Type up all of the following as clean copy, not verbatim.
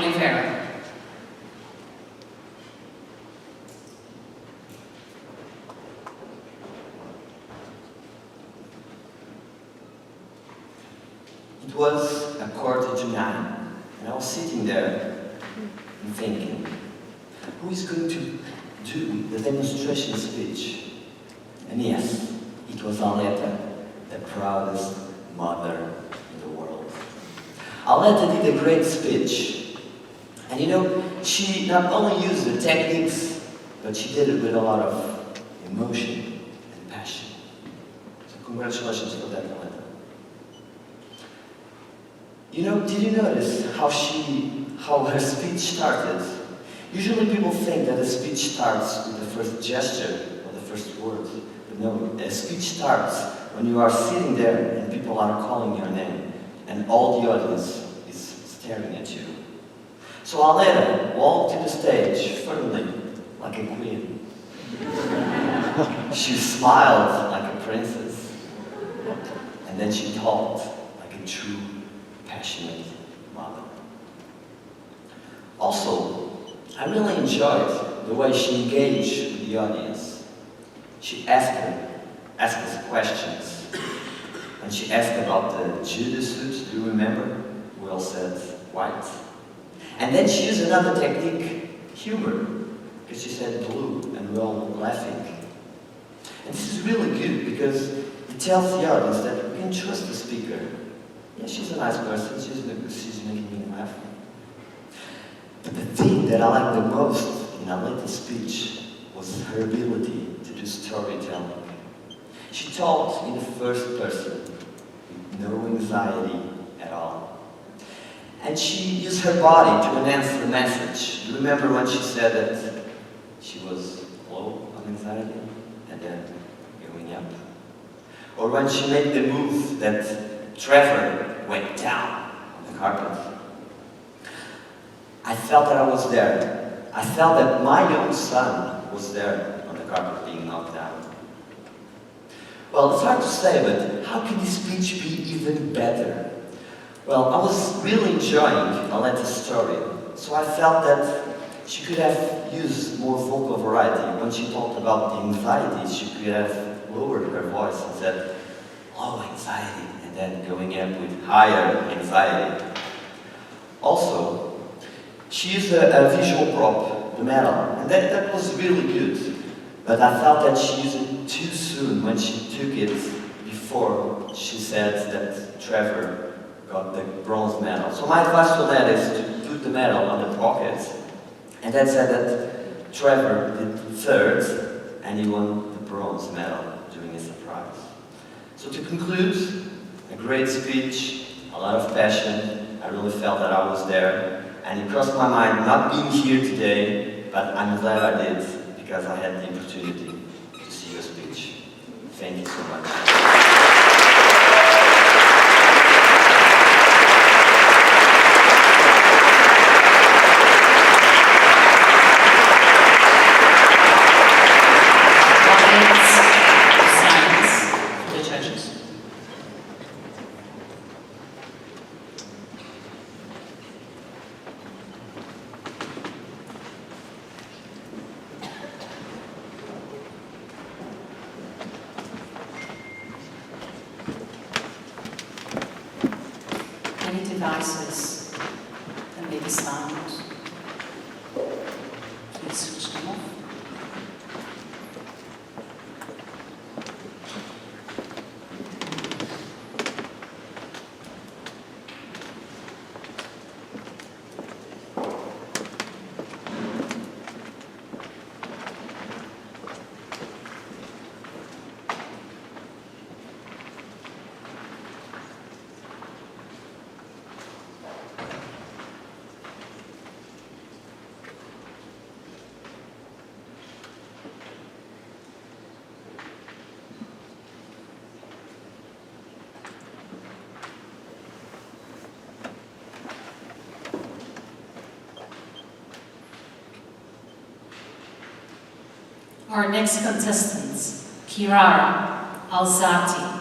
Oliveira. It was 8:45, and I was sitting there and thinking, who is going to do the demonstration speech? And yes, it was Aleta, the proudest mother in the world. Aleta did a great speech, and you know, she not only used the techniques, but she did it with a lot of emotion and passion. So congratulations for that, Aleta. You know, did you notice how her speech started? Usually people think that a speech starts with the first gesture or the first word. But no, a speech starts when you are sitting there and people are calling your name and all the audience is staring at you. So Aleta walked to the stage firmly, like a queen. She smiled like a princess. And then she talked like a true, passionate mother. Also, I really enjoyed the way she engaged with the audience. She asked us questions. And she asked about the Judas suit, do you remember? We all said white. And then she used another technique, humor, because she said blue, and we all were laughing. And this is really good because it tells the audience that we can trust the speaker. Yeah, she's a nice person, she's making me laugh. But the thing that I liked the most in Aleta's speech was her ability to do storytelling. She talked in the first person, with no anxiety at all. And she used her body to enhance the message. You remember when she said that she was low on anxiety and then going up? Or when she made the move that Trevor went down on the carpet. I felt that I was there. I felt that my young son was there on the carpet being knocked down. Well, it's hard to say, but how can this speech be even better? Well, I was really enjoying Aleta's story, so I felt that she could have used more vocal variety. When she talked about the anxiety, she could have lowered her voice and said, low anxiety, and then going up with higher anxiety. Also, she used a visual prop, the medal, and that was really good. But I felt that she used it too soon when she took it before she said that Trevor got the bronze medal. So my advice for that is to put the medal on the pocket, and then said that Trevor did third, and he won the bronze medal during a surprise. So to conclude, a great speech, a lot of passion. I really felt that I was there. And it crossed my mind not being here today, but I'm glad I did, because I had the opportunity to see your speech. Thank you so much. Devices that make a sound. Please switch them off. Our next contestants, Kirara Alzati.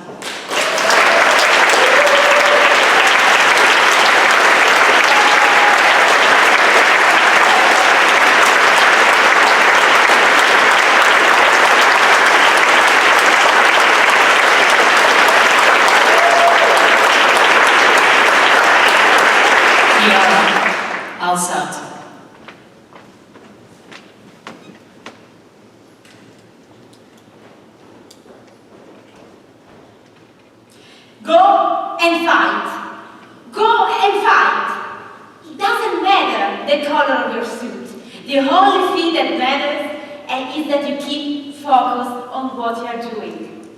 Chiara Alzato. Go and fight. Go and fight. It doesn't matter the color of your suit. The only thing that matters is that you keep focused on what you are doing.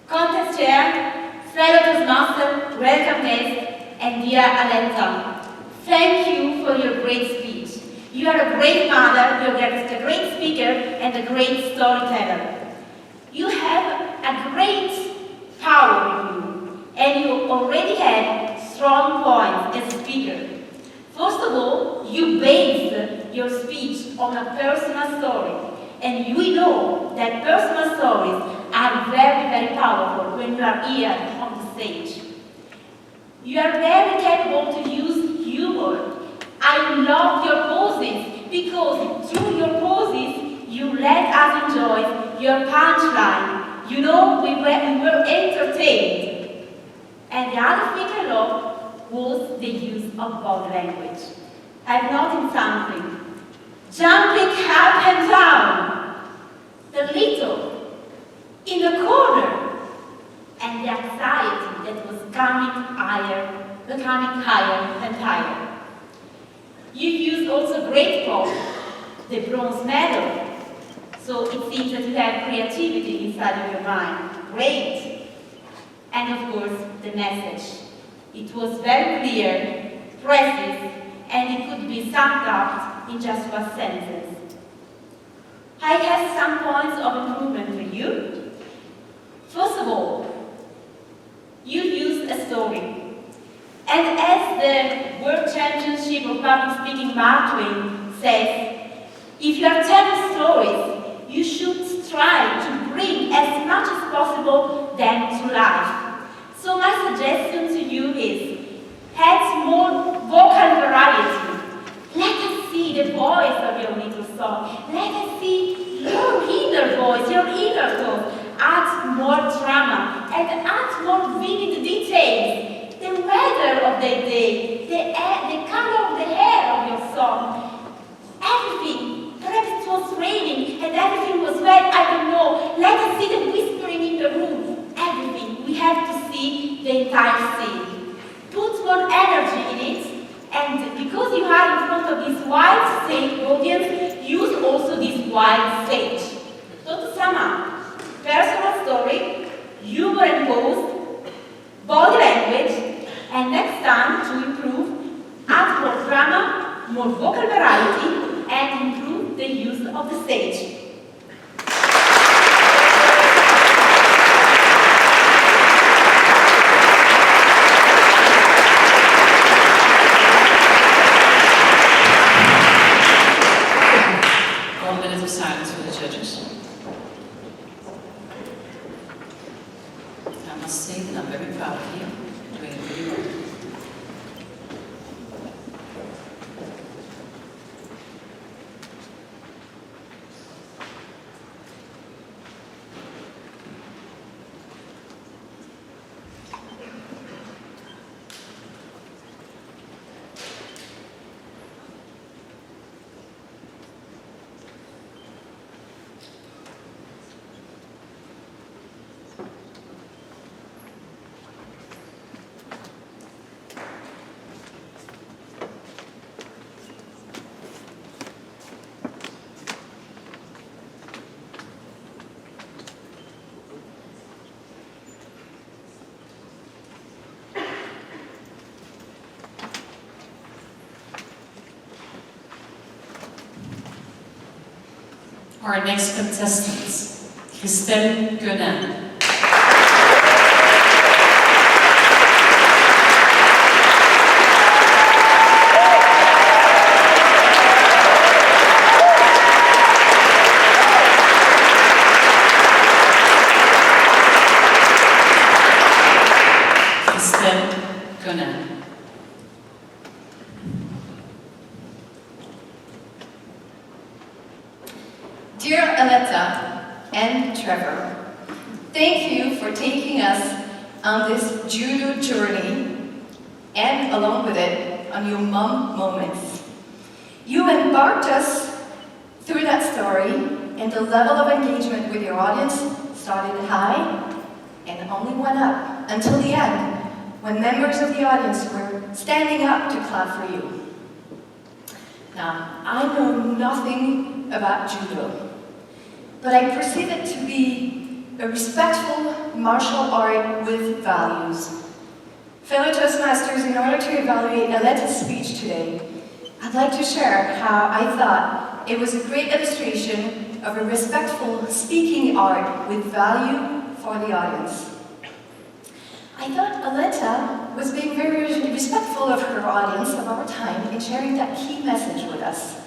Contest chair, fellow Toastmaster, welcome guests, and dear Aletta, thank you for your great speech. You are a great mother, you are a great speaker, and a great storyteller. You have a great power in you, and you already have strong points as a speaker. First of all, you based your speech on a personal story, and we know that personal stories are very, very powerful when you are here on the stage. You are very capable to use humor. I love your poses because through your poses you let us enjoy your punchline. You know, we were entertained. And the other thing I loved was the use of body language. I've noticed something. Jumping up and down, the little, in the corner, and the anxiety that was becoming higher and higher. You used also great pose, the bronze medal. So it seems that you have creativity inside of your mind. Great. And of course, the message. It was very clear, precise, and it could be summed up in just one sentence. I have some points of improvement for you. First of all, you used a story. And as the World Championship of Public Speaking Mark Twain says, if you are telling stories, you should try to bring as much as possible them to life. So my suggestion to you is, add more vocal variety. Let us see the voice of your little song. Let us see your inner voice, your inner tone. Add more drama and add more vivid details. The weather of the day, the color of the hair of your song, everything. Perhaps it was raining and everything was wet, I don't know. Let us see the whispering in the room. Everything. We have to see the entire scene. Put more energy in it, and because you are in front of this wide stage audience, use also this wide stage. So to sum up, personal story, humor and pose, body language, and next time to improve, add more drama, more vocal variety, and improve the use of the stage. Silence for the judges. I must say that I'm very proud of you. Doing it really well. Our next contestants, Christelle Guenin. Christelle Guenin. Dear Aletta and Trevor, thank you for taking us on this judo journey, and along with it, on your mum moments. You embarked us through that story, and the level of engagement with your audience started high and only went up until the end, when members of the audience were standing up to clap for you. Now, I know nothing about judo, but I perceive it to be a respectful martial art with values. Fellow Toastmasters, in order to evaluate Aletta's speech today, I'd like to share how I thought it was a great illustration of a respectful speaking art with value for the audience. I thought Aletta was being very respectful of her audience, of our time, in sharing that key message with us.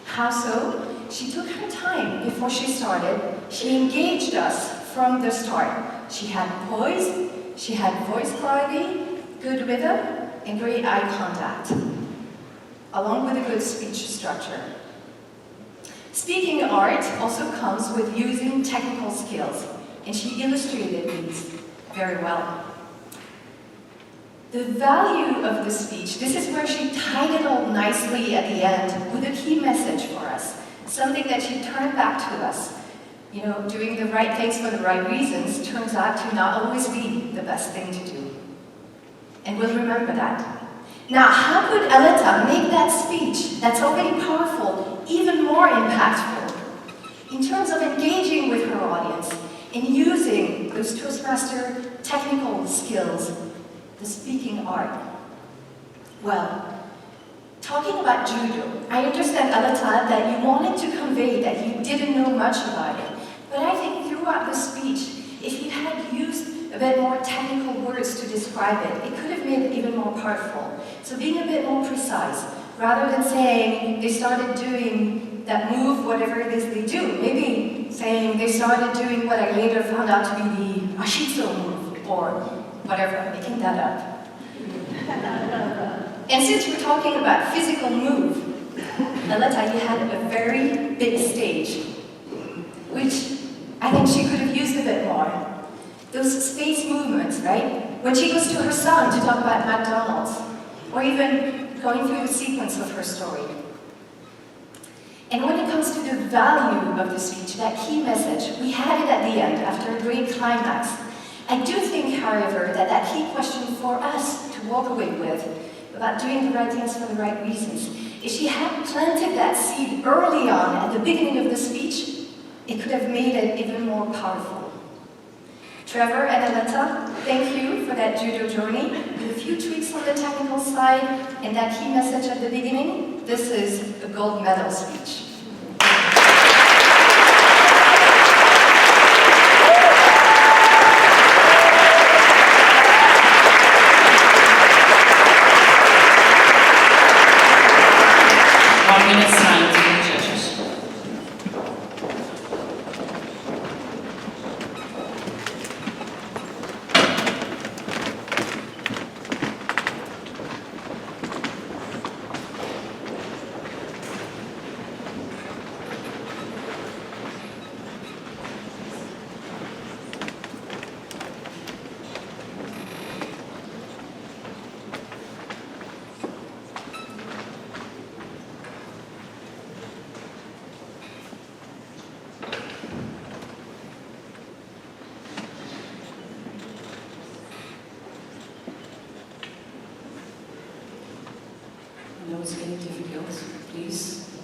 How so? She took her time before she started. She engaged us from the start. She had poise, she had voice clarity, good rhythm, and great eye contact, along with a good speech structure. Speaking art also comes with using technical skills, and she illustrated these very well. The value of the speech, this is where she tied it all nicely at the end with a key message for us, something that she turned back to us. You know, doing the right things for the right reasons turns out to not always be the best thing to do. And we'll remember that. Now, how could Aletta make that speech that's already powerful even more impactful in terms of engaging with her audience and using those Toastmaster technical skills, the speaking art? Well, talking about judo, I understand, Aletta, that you wanted to convey that you didn't know much about it. But I think throughout the speech, if you had used a bit more technical words to describe it, it could have made it even more powerful. So being a bit more precise, rather than saying they started doing that move, whatever it is they do, maybe saying they started doing what I later found out to be the Ashitsu move, or whatever, I'm making that up. And since we're talking about physical move, Aletta, you had a very big stage, which I think she could have used a bit more. Those space movements, right? When she goes to her son to talk about McDonald's, or even going through the sequence of her story. And when it comes to the value of the speech, that key message, we had it at the end after a great climax. I do think, however, that that key question for us to walk away with about doing the right things for the right reasons, if she had planted that seed early on at the beginning of the speech, it could have made it even more powerful. Trevor and Aletta, thank you for that judo journey. With a few tweaks on the technical side and that key message at the beginning, this is a gold medal speech. I know it's getting difficult. Please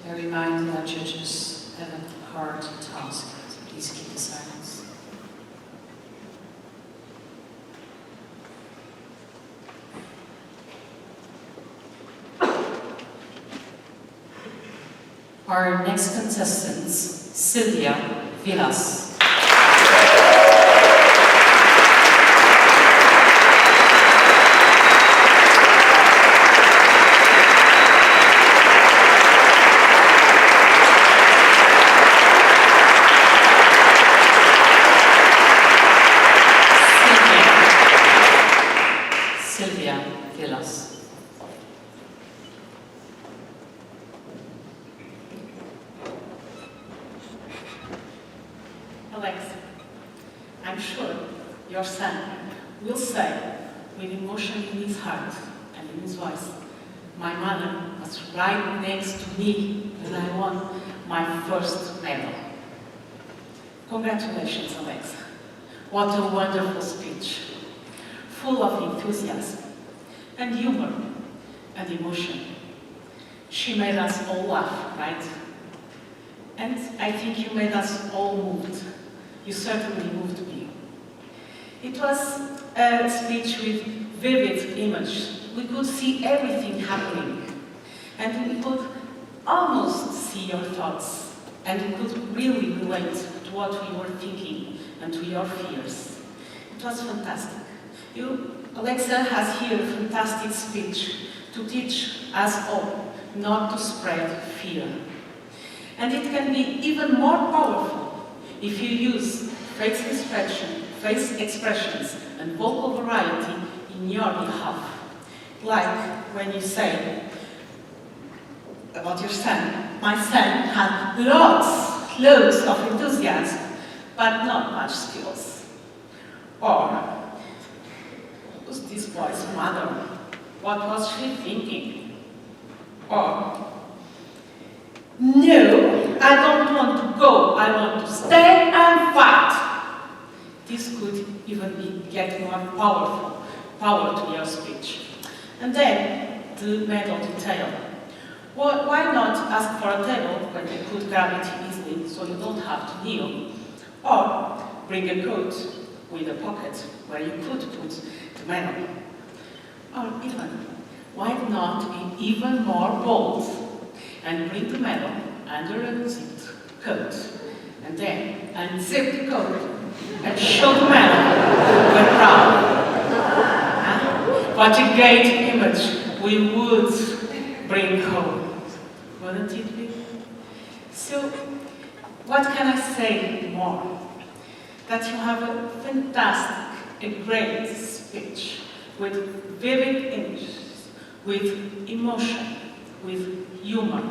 bear in mind that judges have a hard task. So please keep the silence. Our next contestants, Sylvia Villas. Sylvia Villas. Alex, I'm sure your son will say, with emotion in his heart and in his voice, My mother was right next to me when I won my first medal. Congratulations, Alexa. What a wonderful speech, full of enthusiasm and humor and emotion. She made us all laugh, right? And I think you made us all moved. You certainly moved me. It was a speech with vivid images. We could see everything happening, and we could almost see your thoughts, and we could really relate to what we were thinking and to your fears. It was fantastic. Alexa has here a fantastic speech to teach us all not to spread fear. And it can be even more powerful if you use face expressions and vocal variety in your behalf. Like when you say about your son, my son had loads of enthusiasm, but not much skills. Or, who's this boy's mother? What was she thinking? Or, no, I don't want to go, I want to stay and fight. This could even get more power to your speech. And then, the medal detail. Well, why not ask for a table where you could grab it easily so you don't have to kneel? Or bring a coat with a pocket where you could put the medal. Or even, why not be even more bold and bring the medal under a zipped coat, and then unzip the coat and show the medal when proud. What a great image we would bring home, wouldn't it be? So, what can I say more? That you have a fantastic, a great speech with vivid images, with emotion, with humor.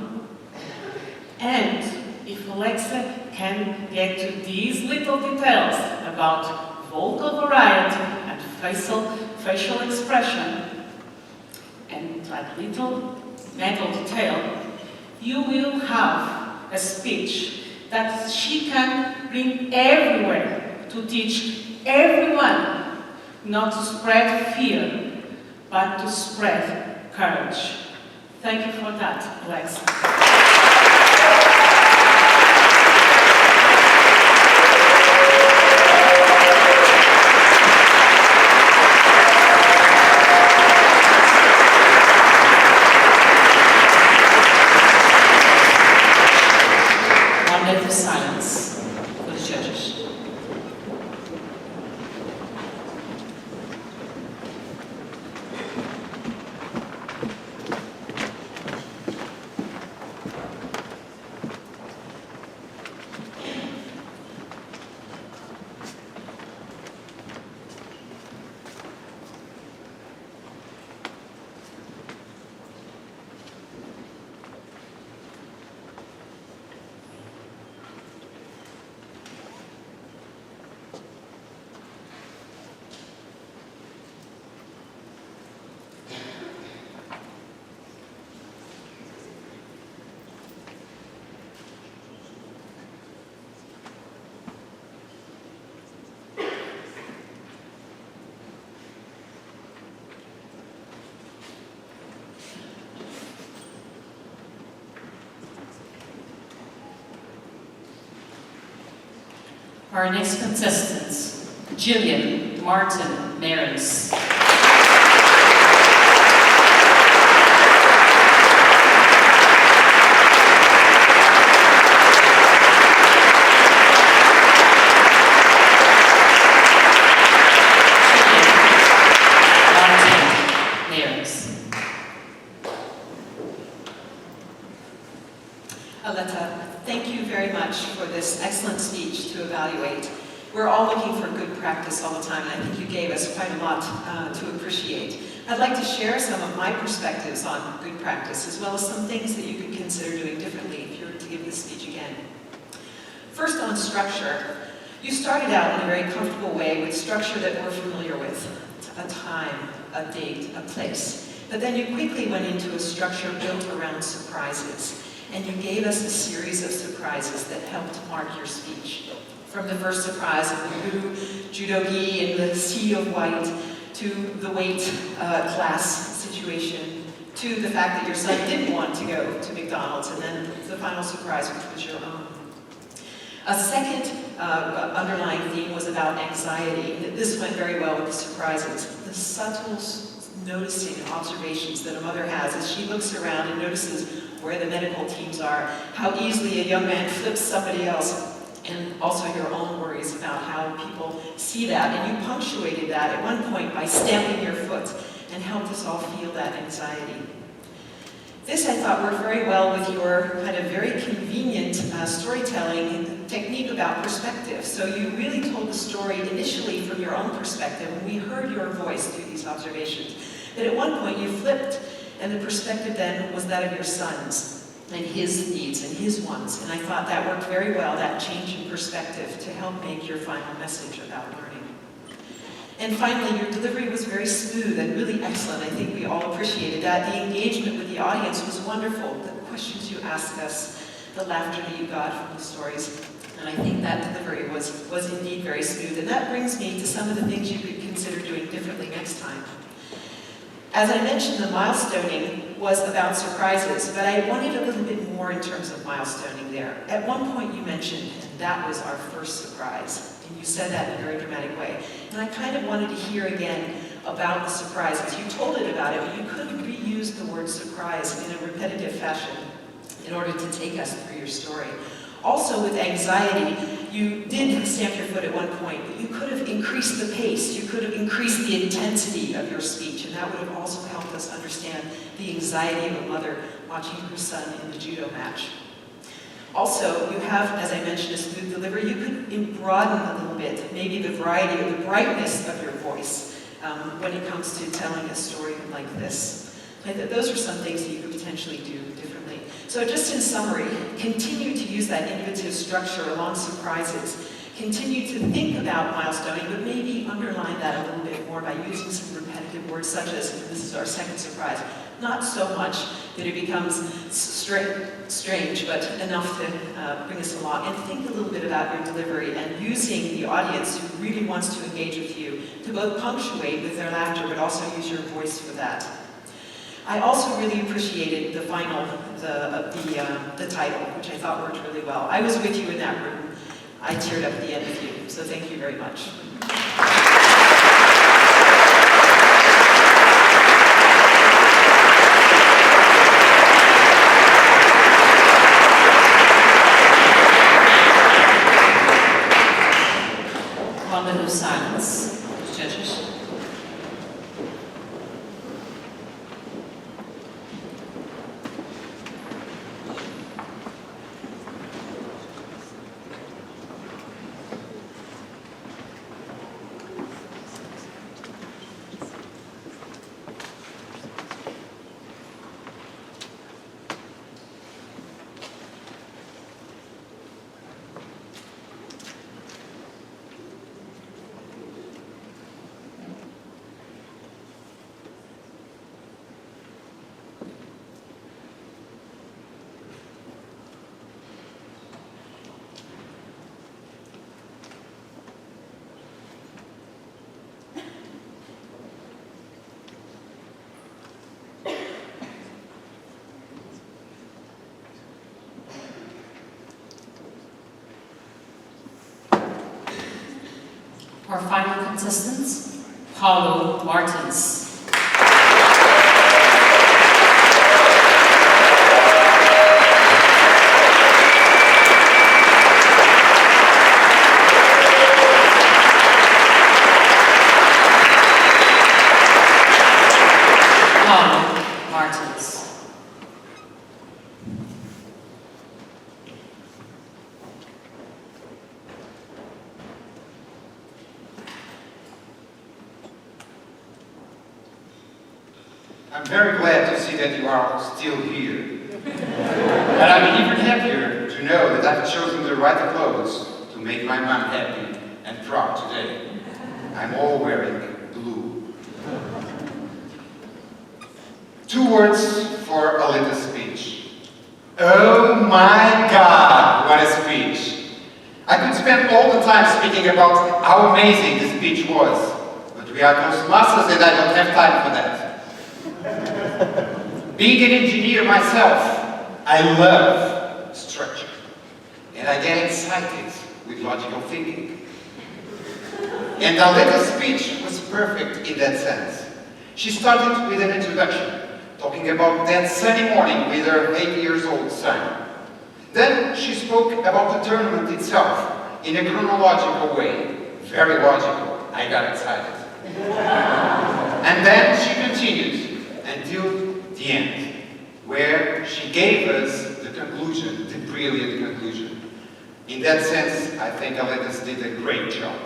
And if Alexa can get to these little details about vocal variety and facial expression, and that little medal detail, you will have a speech that she can bring everywhere to teach everyone not to spread fear, but to spread courage. Thank you for that, Alexa. Of silence for the judges. Our next contestants, Jillian Martin Marins. Thank you very much for this excellent speech to evaluate. We're all looking for good practice all the time, and I think you gave us quite a lot to appreciate. I'd like to share some of my perspectives on good practice, as well as some things that you could consider doing differently if you were to give this speech again. First, on structure. You started out in a very comfortable way with structure that we're familiar with. A time, a date, a place. But then you quickly went into a structure built around surprises. And you gave us a series of surprises that helped mark your speech. From the first surprise of the blue judogi in the sea of white, to the weight class situation, to the fact that your son didn't want to go to McDonald's, and then the final surprise, which was your own. A second underlying theme was about anxiety. This went very well with the surprises. The subtle noticing and observations that a mother has as she looks around and notices where the medical teams are, how easily a young man flips somebody else, and also your own worries about how people see that. And you punctuated that at one point by stamping your foot and helped us all feel that anxiety. This, I thought, worked very well with your kind of very convenient storytelling technique about perspective. So you really told the story initially from your own perspective, and we heard your voice through these observations. But at one point you flipped, and the perspective then was that of your son's, and his needs and his wants. And I thought that worked very well, that change in perspective, to help make your final message about learning. And finally, your delivery was very smooth and really excellent. I think we all appreciated that. The engagement with the audience was wonderful. The questions you asked us, the laughter that you got from the stories. And I think that delivery was indeed very smooth. And that brings me to some of the things you could consider doing differently next time. As I mentioned, the milestoning was about surprises, but I wanted a little bit more in terms of milestoning there. At one point you mentioned, and that was our first surprise. And you said that in a very dramatic way. And I kind of wanted to hear again about the surprises. You told it about it, but you could reuse the word surprise in a repetitive fashion in order to take us through your story. Also with anxiety, you did stamp your foot at one point, but you could have increased the pace, you could have increased the intensity of your speech, and that would have also helped us understand the anxiety of a mother watching her son in the judo match. Also, you have, as I mentioned, a smooth delivery. You could broaden a little bit, maybe the variety or the brightness of your voice when it comes to telling a story like this. Those are some things that you could potentially do differently. So just in summary, continue to use that innovative structure along surprises. Continue to think about milestoning, but maybe underline that a little bit more by using some repetitive words such as, this is our second surprise. Not so much that it becomes strange, but enough to bring us along. And think a little bit about your delivery and using the audience who really wants to engage with you to both punctuate with their laughter, but also use your voice for that. I also really appreciated the final, the title, which I thought worked really well. I was with you in that room. I teared up at the end of you, so thank you very much. Moment of silence, judges. Our final contestants, Paulo Martins. Paulo Martins. I'm very glad to see that you are still here. And I'm even happier to know that I've chosen the right clothes to make my mom happy and proud today. I'm all wearing blue. 2 words for a little speech. Oh my God, what a speech! I could spend all the time speaking about how amazing the speech was, but we are Toastmasters and I don't have time for that. Being an engineer myself, I love structure, and I get excited with logical thinking. And our little speech was perfect in that sense. She started with an introduction, talking about that sunny morning with her 8-year-old son. Then she spoke about the tournament itself in a chronological way. Very logical. I got excited. And then she continued until the end, where she gave us the conclusion, the brilliant conclusion. In that sense, I think Aletas did a great job.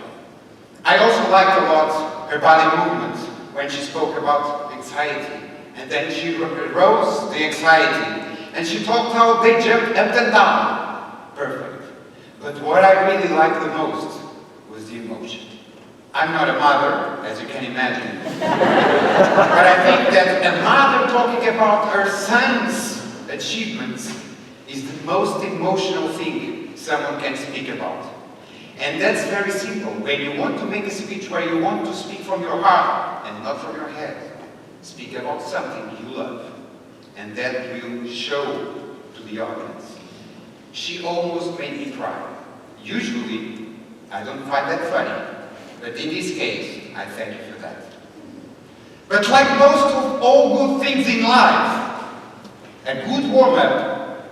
I also liked a lot her body movements when she spoke about anxiety. And then she rose the anxiety. And she talked how they jumped up and down. Perfect. But what I really liked the most was the emotion. I'm not a mother, as you can imagine. But I think that a mother talking about her son's achievements is the most emotional thing someone can speak about. And that's very simple. When you want to make a speech where you want to speak from your heart and not from your head, speak about something you love. And that will show to the audience. She almost made me cry. Usually, I don't find that funny. But in this case, I thank you for that. But like most of all good things in life, a good warm-up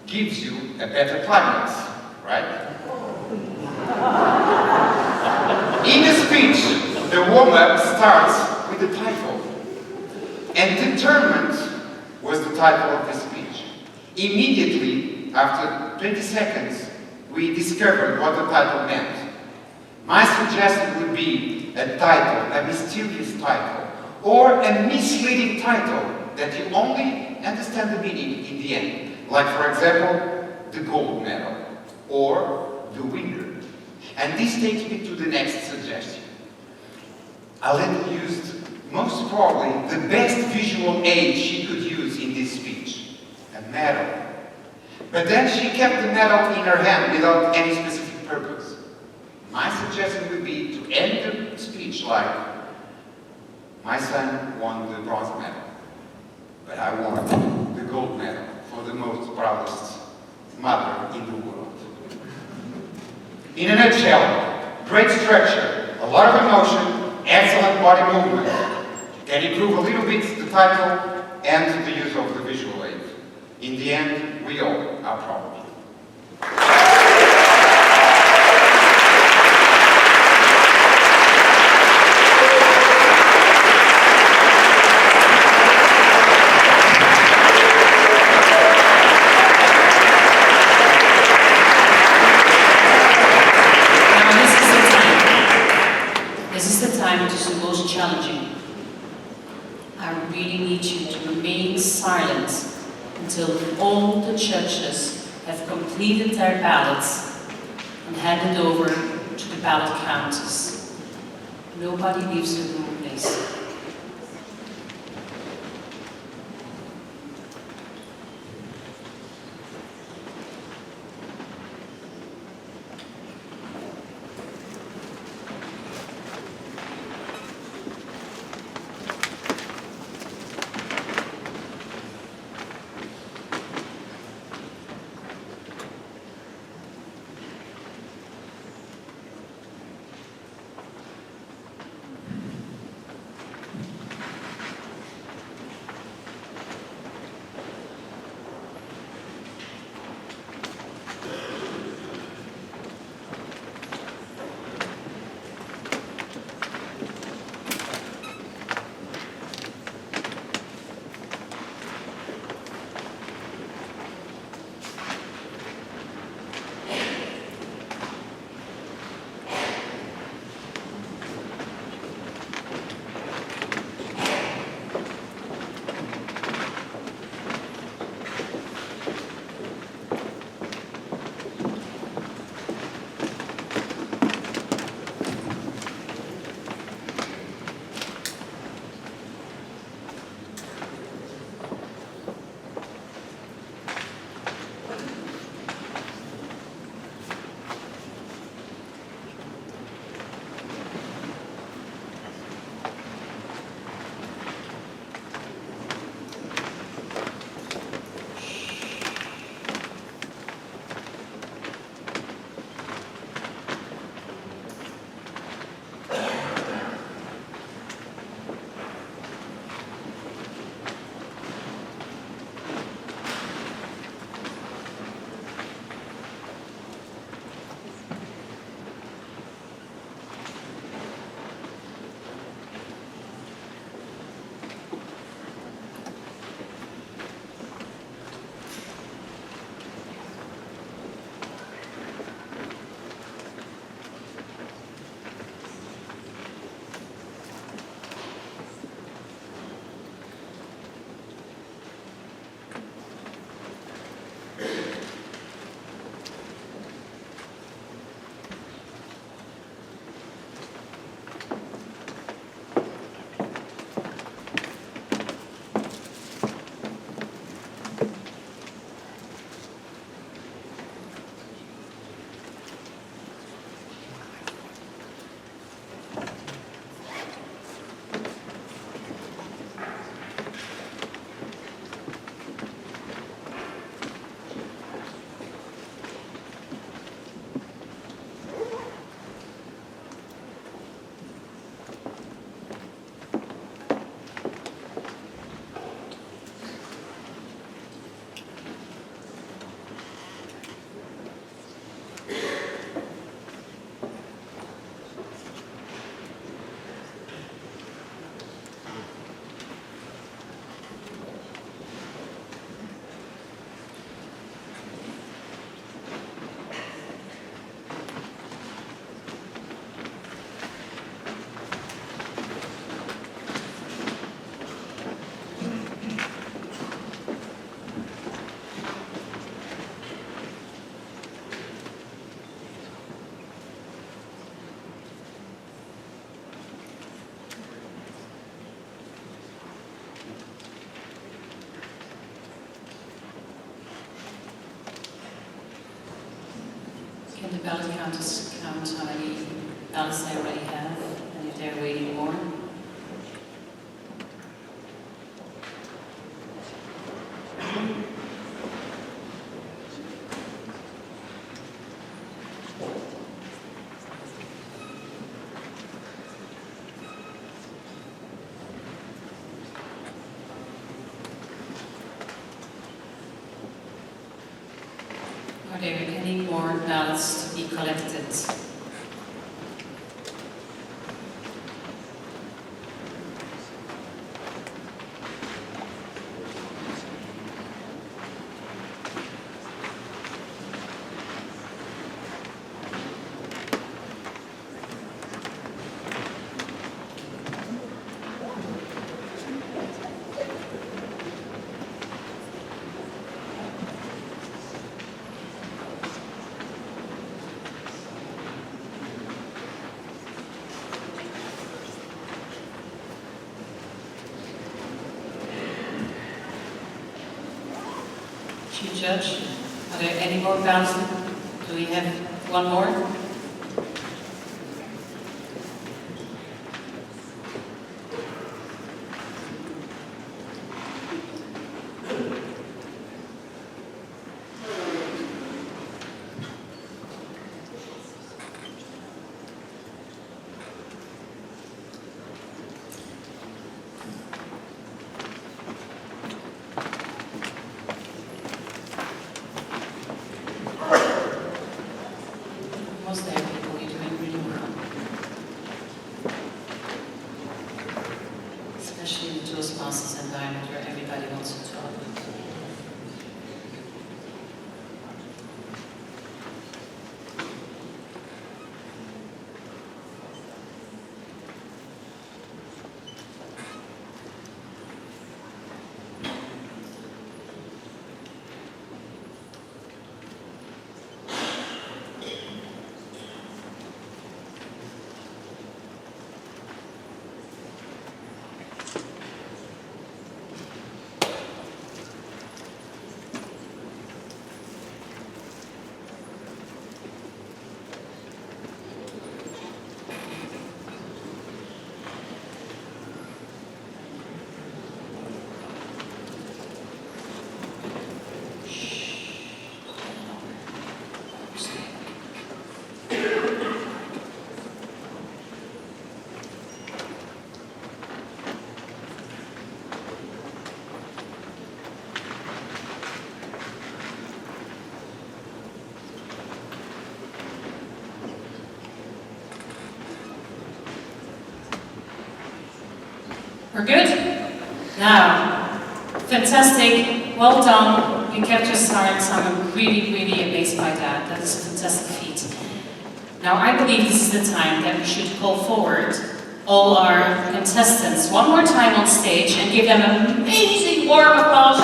gives you a better climax, right? In the speech, the warm-up starts with the title. And determined was the title of the speech. Immediately, after 20 seconds, we discovered what the title meant. My suggestion would be a title, a mysterious title, or a misleading title that you only understand the meaning in the end. Like, for example, the gold medal, or the winner. And this takes me to the next suggestion. Aletta used most probably the best visual aid she could use in this speech, a medal. But then she kept the medal in her hand without any specific purpose. My suggestion would be to end the speech like, my son won the bronze medal, but I won the gold medal for the most proudest mother in the world. In a nutshell, great structure, a lot of emotion, excellent body movement. Can improve a little bit the title and the use of the visual aid. In the end, we all are proud of you. Now this is the time which is the most challenging. I really need you to remain silent until all the judges have completed their ballots and handed over to the ballot counters. Nobody leaves the room, please. ballot counters count how many ballots they already have, and if they're waiting more. Are there any more ballots to be collected? Chief Judge, are there any more ballots? Do we have one more? Almost there, people, you're doing really well. Especially in the Toastmasters environment where everybody wants to talk. We're good? Now, fantastic, well done. You kept your silence. I'm really, really amazed by that. That is a fantastic feat. Now, I believe this is the time that we should call forward all our contestants one more time on stage and give them an amazing warm applause.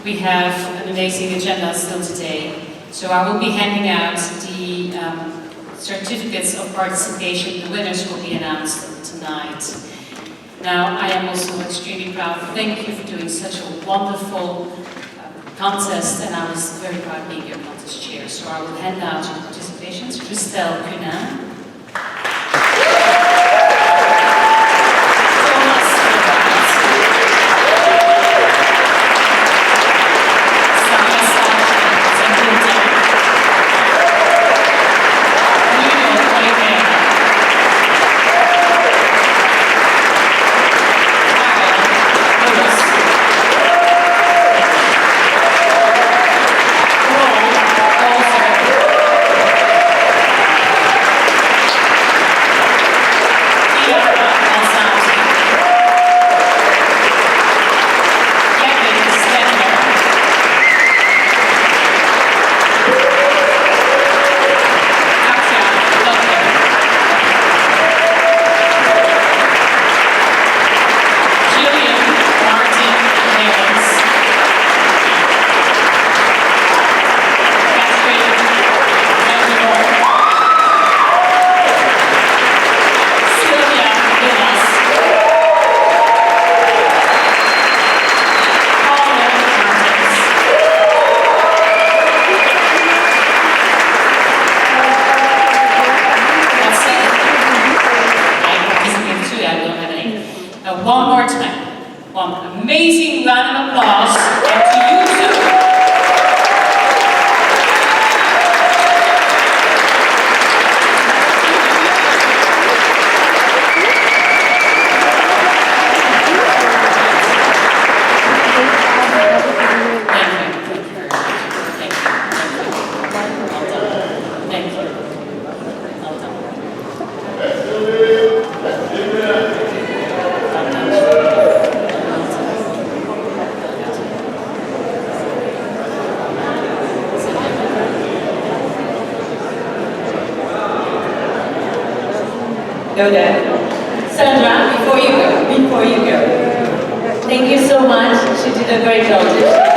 We have an amazing agenda still today, so I will be handing out the certificates of participation. The winners will be announced tonight. Now, I am also extremely proud. Thank you for doing such a wonderful contest, and I was very proud being your contest chair. So I will hand out your participations. Christelle Cunin. One more time. One amazing round of applause, and to you too. Go there. Sandra, before you go, thank you so much. She did a great job.